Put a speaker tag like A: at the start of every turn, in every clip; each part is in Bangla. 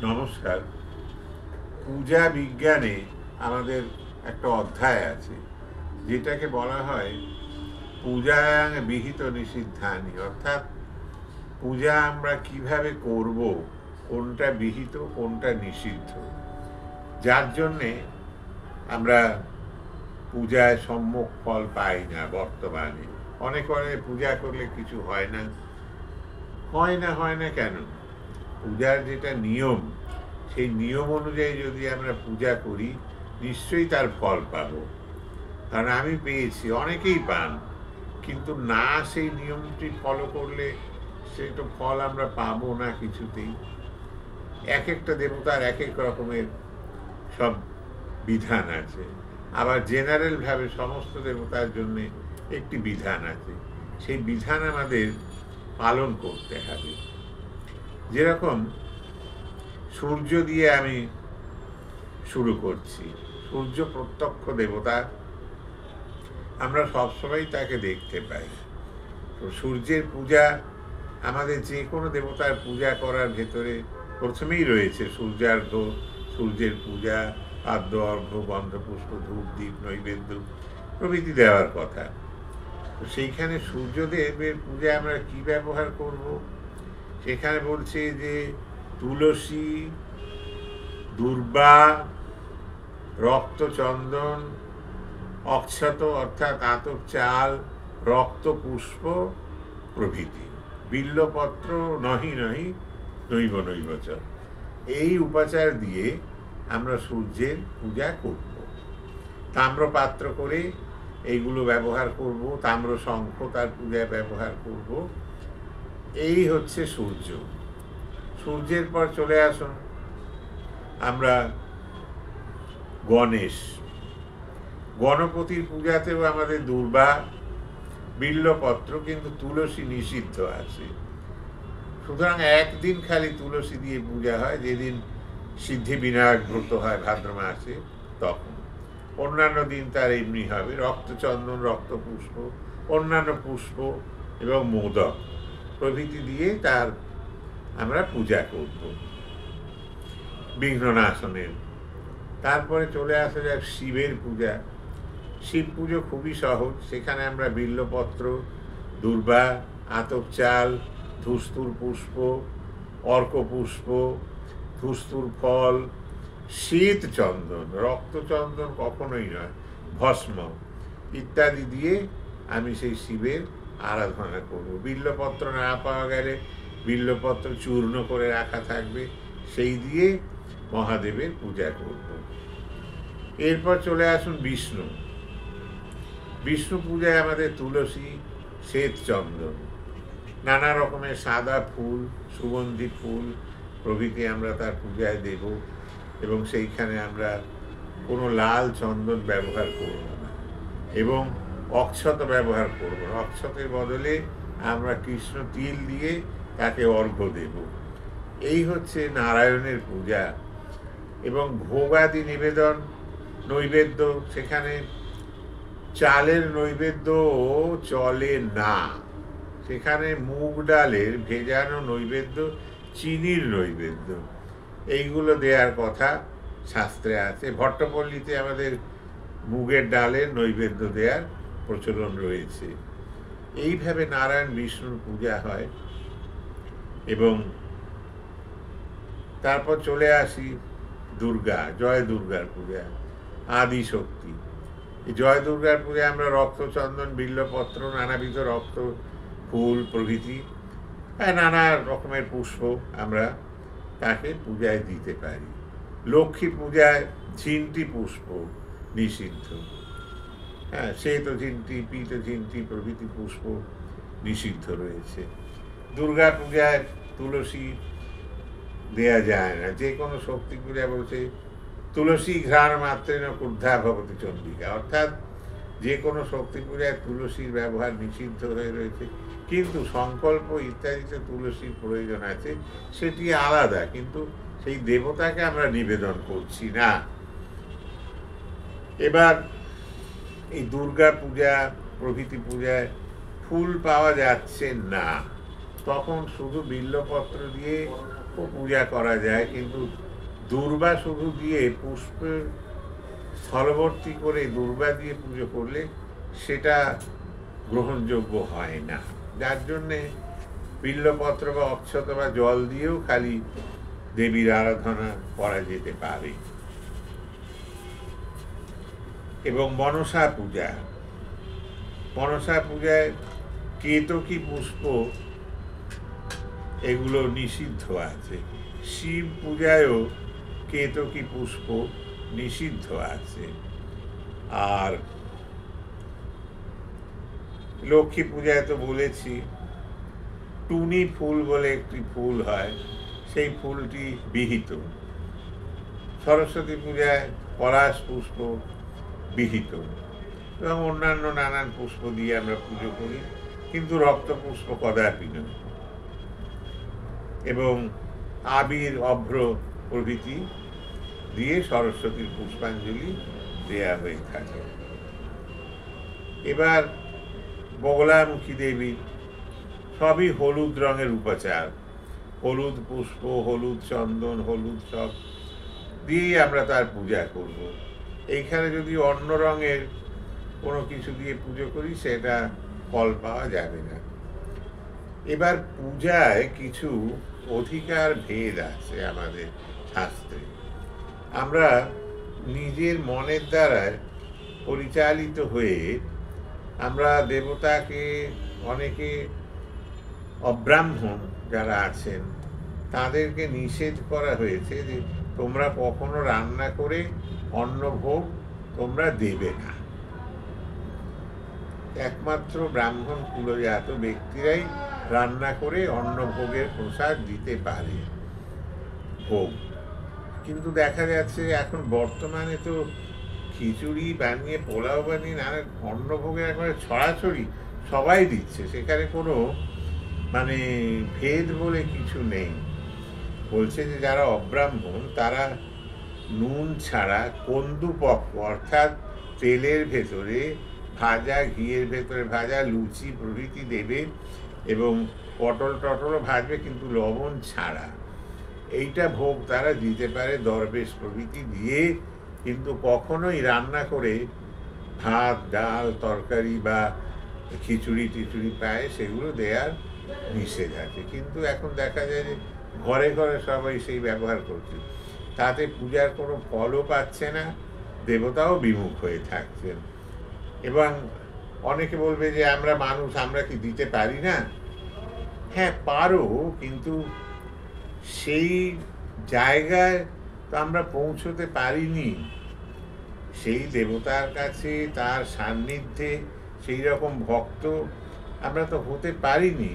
A: নমস্কার। পূজা বিজ্ঞানে আমাদের একটা অধ্যায় আছে যেটাকে বলা হয় পূজায়াং বিহিত নিষিদ্ধানি, অর্থাৎ পূজা আমরা কিভাবে করব, কোনটা বিহিত কোনটা নিষিদ্ধ, যার জন্যে আমরা পূজায় সম্যক ফল পাই না। বর্তমানে অনেক পূজা করলে কিছু হয় না। হয় না কেন? পূজার যেটা নিয়ম, সেই নিয়ম অনুযায়ী যদি আমরা পূজা করি নিশ্চয়ই তার ফল পাব। কারণ আমি পেয়েছি, অনেকেই পান, কিন্তু না সেই নিয়মটি ফলো করলে সেই তো ফল আমরা পাবো না কিছুতেই। এক একটা দেবতার এক এক রকমের সব বিধান আছে, আবার জেনারেলভাবে সমস্ত দেবতার জন্য একটি বিধান আছে। সেই বিধান আমাদের পালন করতে হবে। যেরকম সূর্য দিয়ে আমি শুরু করছি। সূর্য প্রত্যক্ষ দেবতা, আমরা সবসময় তাকে দেখতে পাই। তো সূর্যের পূজা আমাদের যে কোনো দেবতার পূজা করার ভেতরে প্রথমেই রয়েছে সূর্যার্ঘ্য, সূর্যের পূজা, আদ্য অর্ঘ্য, গন্ধপুষ্প, ধূপ, দীপ, নৈবেদ্য প্রভৃতি দেওয়ার কথা। তো সেইখানে সূর্যদেবের পূজা আমরা কি ব্যবহার করব? সেখানে বলছে যে তুলসী, দূর্বা, রক্তচন্দন, অক্ষত অর্থাৎ আতপ চাল, রক্তপুষ্প প্রভৃতি, বিল্লপত্র নহি নহি নৈব নৈব চ, এই উপাচার দিয়ে আমরা সূর্যের পূজা করব। তাম্র পাত্র করে এইগুলো ব্যবহার করব, তাম্র শঙ্খ তার পূজায় ব্যবহার করব। এই হচ্ছে সূর্য। সূর্যের পর চলে আসুন আমরা গণেশ। গণপতির পূজাতেও আমাদের দূর্বা, বিল্লপত্র, কিন্তু তুলসী নিষিদ্ধ আছে। সুতরাং একদিন খালি তুলসী দিয়ে পূজা হয়, যেদিন সিদ্ধি বিনায়ক ব্রত হয় ভাদ্র মাসে, তখন। অন্যান্য দিন তার এমনি হবে রক্তচন্দন, রক্তপুষ্প, অন্যান্য পুষ্প এবং মোদক প্রভৃতি দিয়ে তার আমরা পূজা করব বিঘ্ননাশনের। তারপরে চলে আসা যাক শিবের পূজা। শিব পুজো খুবই সহজ। সেখানে আমরা বিল্লপত্র, দূর্বা, আতপ চাল, ধূস্তুর পুষ্প, অর্কপুষ্প, ধূস্তুর ফল, শ্বেত চন্দন, রক্তচন্দন কখনোই নয়, ভস্ম ইত্যাদি দিয়ে আমি সেই শিবের আরাধনা করব। বিল্লপত্র না পাওয়া গেলে বিল্লপত্র চূর্ণ করে রাখা থাকবে, সেই দিয়ে মহাদেবের পূজা করব। এরপর চলে আসুন বিষ্ণু। বিষ্ণু পূজায় আমাদের তুলসী, শ্বেত চন্দন, নানা রকমের সাদা ফুল, সুগন্ধি ফুল প্রভৃতি আমরা তার পূজায় দেব, এবং সেইখানে আমরা কোনো লাল চন্দন ব্যবহার করব না, এবং অক্ষত ব্যবহার করব না। অক্ষতের বদলে আমরা কৃষ্ণ তিল দিয়ে তাকে অর্ঘ্য দেব। এই হচ্ছে নারায়ণের পূজা। এবং ভোগাদি নিবেদন, নৈবেদ্য, সেখানে চালের নৈবেদ্য চলে না। সেখানে মুগ ডালের ভেজানো নৈবেদ্য, চিনির নৈবেদ্য, এইগুলো দেওয়ার কথা শাস্ত্রে আছে। ভট্টপল্লীতে আমাদের মুগের ডালের নৈবেদ্য দেওয়ার প্রচলন রয়েছে। এইভাবে নারায়ণ বিষ্ণুর পূজা হয়। এবং তারপর চলে আসি দুর্গা, জয় দুর্গার পূজা, আদি শক্তি। এই জয় দুর্গার পূজায় আমরা রক্তচন্দন, বিল্লপত্র, নানাবিধ রক্ত ফুল প্রভৃতি, নানা রকমের পুষ্প আমরা তাকে পূজায় দিতে পারি। লক্ষ্মী পূজায় ঝিন্টি পুষ্প নিষিদ্ধ। শ্বেত ঝিন্টি, পীত ঝিন্টি প্রভৃতি পুষ্প নিষিদ্ধ রয়েছে। দুর্গা পূজায় তুলসী দেয়া যায় না। যে কোনো শক্তি পূজা বলছে তুলসী ঘ্রাণ মাত্রেন ক্রুদ্ধা ভবতি চণ্ডিকা, অর্থাৎ যে কোনো শক্তি পূজায় তুলসীর ব্যবহার নিষিদ্ধ হয়ে রয়েছে। কিন্তু সংকল্প ইত্যাদিতে তুলসীর প্রয়োজন আছে, সেটি আলাদা, কিন্তু সেই দেবতাকে আমরা নিবেদন করছি না। এবার এই দুর্গা পূজা প্রভৃতি পূজায় ফুল পাওয়া যাচ্ছে না, তখন শুধু বিল্লপত্র দিয়ে পূজা করা যায়, কিন্তু দূর্বা শুধু দিয়ে পুষ্পের স্থলবর্তী করে দূর্বা দিয়ে পুজো করলে সেটা গ্রহণযোগ্য হয় না। যার জন্যে বিল্লপত্র বা অক্ষত বা জল দিয়েও খালি দেবীর আরাধনা করা যেতে পারে। এবং মনসা পূজায় কেতকী পুষ্প এগুলো নিষিদ্ধ আছে। শিব পূজায়ও কেতকী পুষ্প নিষিদ্ধ আছে। আর লক্ষ্মী পূজায় তো বলেছি, টুনি ফুল বলে একটি ফুল হয়, সেই ফুলটি বিহিত। সরস্বতী পূজায় পলাশ পুষ্প বিহিত, এবং অন্যান্য নানান পুষ্প দিয়ে আমরা পুজো করি, কিন্তু রক্ত পুষ্প কদাপি নয়। এবং আবির, অভ্র প্রভৃতি দিয়ে সরস্বতীর পুষ্পাঞ্জলি দেয়া হয়ে থাকে। এবার বগলামুখী দেবী সবই হলুদ রঙের উপাচার, হলুদ পুষ্প, হলুদ চন্দন, হলুদ সব দিয়েই আমরা তার পূজা করব। এইখানে যদি অন্য রঙের কোনো কিছু দিয়ে পুজো করি সেটা ফল পাওয়া যাবে না। এবার পূজায় কিছু অধিকার ভেদ আছে আমাদের শাস্ত্রে। আমরা নিজের মনের দ্বারা পরিচালিত হয়ে আমরা দেবতাকে, অনেকে অব্রাহ্মণ যারা আছেন তাদেরকে নিষেধ করা হয়েছে যে তোমরা কখনো রান্না করে অন্নভোগ তোমরা দেবে না। একমাত্র ব্রাহ্মণ কুলজাত ব্যক্তিরাই রান্না করে অন্নভোগের প্রসাদ দিতে পারে, ভোগ। কিন্তু দেখা যাচ্ছে এখন বর্তমানে তো খিচুড়ি বানিয়ে, পোলাও বানিয়ে নানা অন্নভোগের একবারে ছড়াছড়ি সবাই দিচ্ছে, সেখানে কোনো মানে ভেদ বলে কিছু নেই। বলছে যে যারা অব্রাহ্মণ তারা নুন ছাড়া কন্দুপক্ষ, অর্থাৎ তেলের ভেতরে ভাজা, ঘিয়ের ভেতরে ভাজা লুচি প্রভৃতি দেবে, এবং পটল টটলও ভাজবে, কিন্তু লবণ ছাড়া। এইটা ভোগ তারা দিতে পারে দরবেশ প্রভৃতি দিয়ে, কিন্তু কখনোই রান্না করে ভাত, ডাল, তরকারি বা খিচুড়ি টিচুড়ি পায় সেগুলো দেওয়ার নিষেধ আছে। কিন্তু এখন দেখা যায় যে ঘরে ঘরে সবাই সেই ব্যবহার করছে, তাতে পূজার কোনো ফলও পাচ্ছে না, দেবতাও বিমুখ হয়ে থাকছেন। এবং অনেকে বলবে যে আমরা মানুষ, আমরা কি দিতে পারি না? হ্যাঁ পারো, কিন্তু সেই জায়গায় তো আমরা পৌঁছতে পারিনি। সেই দেবতার কাছে, তার সান্নিধ্যে সেই রকম ভক্ত আমরা তো হতে পারিনি।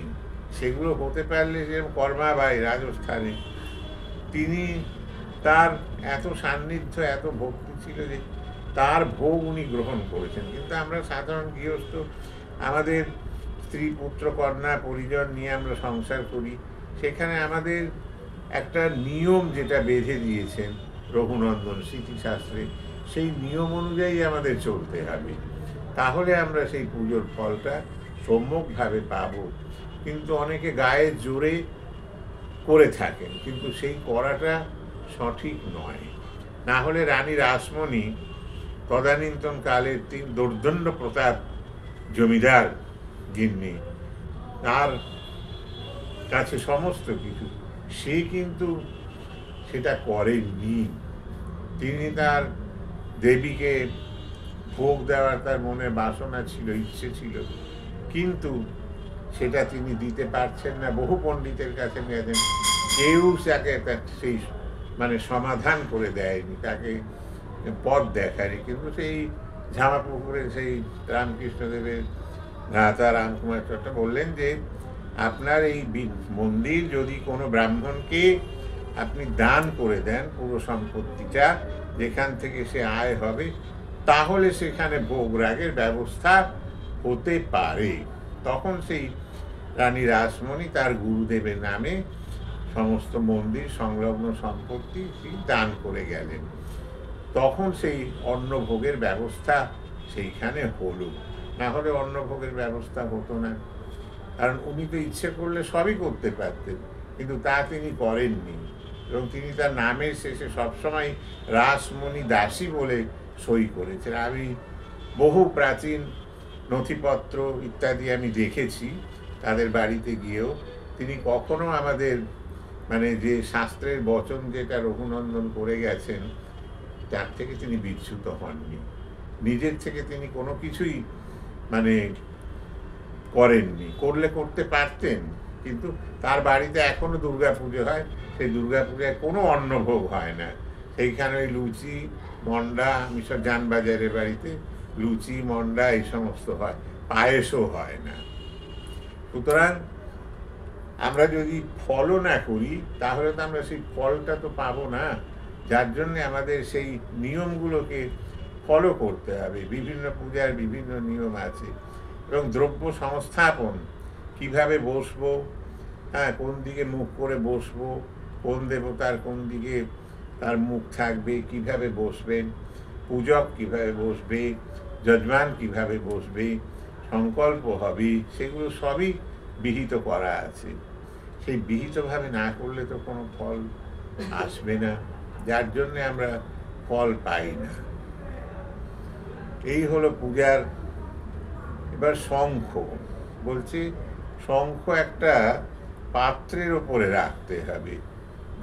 A: সেগুলো হতে পারলে, যেরকম কর্মাবাই রাজস্থানে, তিনি, তার এত সান্নিধ্য, এত ভক্তি ছিল যে তার ভোগ উনি গ্রহণ করেছেন। কিন্তু আমরা সাধারণ গৃহস্থ, আমাদের স্ত্রী, পুত্র, কন্যা, পরিজন নিয়ে আমরা সংসার করি, সেখানে আমাদের একটা নিয়ম যেটা বেঁধে দিয়েছেন রঘুনন্দন স্মৃতিশাস্ত্রে, সেই নিয়ম অনুযায়ী আমাদের চলতে হবে, তাহলে আমরা সেই পুজোর ফলটা সম্যকভাবে পাব। কিন্তু অনেকে গায়ের জোরে করে থাকেন, কিন্তু সেই করাটা সঠিক নয়। না হলে রানী রাসমণি তদানীন্তন কালের দর্দণ্ড প্রতাপ জমিদার গিন্নি, তার কাছে সমস্ত কিছু, সে কিন্তু সেটা করেননি। তিনি তার দেবীকে ভোগ দেওয়ার তার মনে বাসনা ছিল, ইচ্ছে ছিল, কিন্তু সেটা তিনি দিতে পারছেন না। বহু পণ্ডিতের কাছে গেছেন, কেউ তাকে সেই মানে সমাধান করে দেয়নি, তাকে পথ দেখায়নি। কিন্তু সেই ঝামাপুকুরে সেই রামকৃষ্ণদেবের ভ্রাতা রামকুমার চট্ট বললেন যে আপনার এই মন্দির যদি কোনো ব্রাহ্মণকে আপনি দান করে দেন, পুরো সম্পত্তিটা যেখান থেকে সে আয় হবে, তাহলে সেখানে ভোগ রাগের ব্যবস্থা হতে পারে। তখন সেই রানী রাসমণি তার গুরুদেবের নামে সমস্ত মন্দির সংলগ্ন সম্পত্তি দান করে গেলেন। তখন সেই অন্নভোগের ব্যবস্থা সেইখানে হলো, না হলে অন্নভোগের ব্যবস্থা হতো না। কারণ উনি তো ইচ্ছে করলে সবই করতে পারতেন, কিন্তু তা তিনি করেননি, এবং তিনি তার নামের শেষে সবসময় রাসমণি দাসী বলে সই করেছেন। আমি বহু প্রাচীন নথিপত্র ইত্যাদি আমি দেখেছি তাদের বাড়িতে গিয়েও। তিনি কখনো আমাদের মানে যে শাস্ত্রের বচন যেটা রঘুনন্দন করে গেছেন তার থেকে তিনি বিচ্যুত হননি। নিজের থেকে তিনি কোনো কিছুই মানে করেননি, করলে করতে পারতেন, কিন্তু তার বাড়িতে এখনো দুর্গাপুজো হয়। সেই দুর্গাপূজায় কোনো অন্নভোগ হয় না, সেইখানে ওই লুচি মন্ডা, মিশর জানবাজারের বাড়িতে লুচি মন্ডা এই সমস্ত হয়, পায়েসও হয় না। সুতরাং আমরা যদি ফলো না করি তাহলে তো আমরা সেই ফলটা তো পাবো না, যার জন্যে আমাদের সেই নিয়মগুলোকে ফলো করতে হবে। বিভিন্ন পূজার বিভিন্ন নিয়ম আছে, এবং দ্রব্য সংস্থাপন কিভাবে বসবো, হ্যাঁ, কোন দিকে মুখ করে বসবো, কোন দেবতার কোন দিকে তার মুখ থাকবে, কিভাবে বসবেন, পূজক কিভাবে বসবে, যজমান কিভাবে বসবে, সংকল্প হবে, সেগুলো সবই বিহিত করা আছে। সেই বিহিতভাবে না করলে তো কোনো ফল আসবে না, যার জন্যে আমরা ফল পাই না। এই হলো পূজার। এবার শঙ্খ বলছি, শঙ্খ একটা পাত্রের ওপরে রাখতে হবে।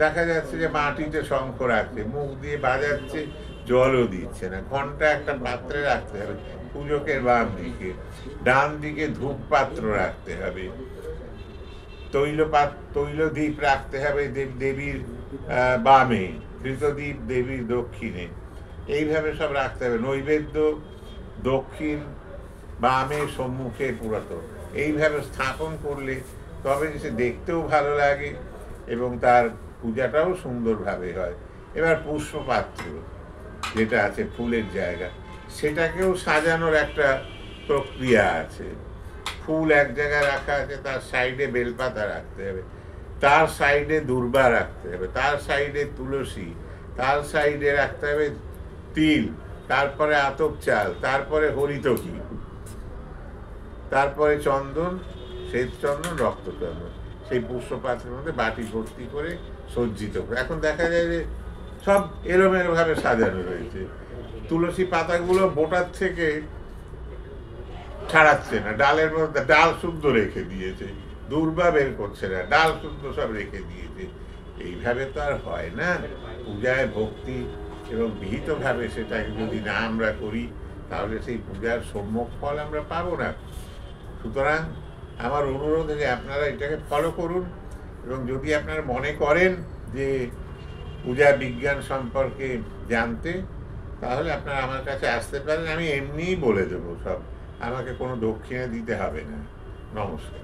A: দেখা যাচ্ছে যে মাটিতে শঙ্খ রাখছে, মুখ দিয়ে বাজাচ্ছে, জলও দিচ্ছে না। ঘন্টা একটা পাত্রে রাখতে হবে পূজকের বাম দিকে, ডান দিকে ধূপ পাত্র রাখতে হবে, তৈলদীপ রাখতে হবে দেবীর বামে, ধৃতদীপ দেবীর দক্ষিণে, এইভাবে সব রাখতে হবে। নৈবেদ্য দক্ষিণ, বামে, সম্মুখে, পুরাত, এইভাবে স্থাপন করলে তবে সে দেখতেও ভালো লাগে এবং তার পূজাটাও সুন্দরভাবে হয়। এবার পুষ্পপাত্র যেটা আছে ফুলের জায়গা, সেটাকেও সাজানোর একটা প্রক্রিয়া আছে। ফুল এক জায়গায় রাখা আছে, তার সাইডে বেলপাতা রাখতে হবে, তার সাইডে দূর্বা রাখতে হবে, তার সাইডে তুলসী, তার সাইডে রাখতে হবে তিল, তারপরে আতপ চাল, তারপরে হরিতকি, তারপরে চন্দন, শ্বেত চন্দন, রক্তচন্দন, সেই পুষ্পপাত্রের মধ্যে বাটি ভর্তি করে সজ্জিত করে। এখন দেখা যায় যে সব এলোমেলো ভাবে সাজানো রয়েছে। তুলসী পাতাগুলো বোটার থেকে ছাড়াচ্ছে না, ডালের মধ্যে ডাল শুদ্ধ রেখে দিয়েছে, দূর্বা বের করছে না, ডাল শুদ্ধ সব রেখে দিয়েছে। এইভাবে তো আর হয় না। পূজায় ভক্তি এবং বিহিতভাবে সেটাকে যদি না আমরা করি তাহলে সেই পূজার সম্যক ফল আমরা পাবো না। সুতরাং আমার অনুরোধ যে আপনারা এটাকে ফলো করুন, এবং যদি আপনারা মনে করেন যে পূজা বিজ্ঞান সম্পর্কে জানতে, তাহলে আপনারা আমার কাছে আসতে পারেন, আমি এমনিই বলে দেবো সব, আমাকে কোনো দক্ষিণা দিতে হবে না। নমস্কার।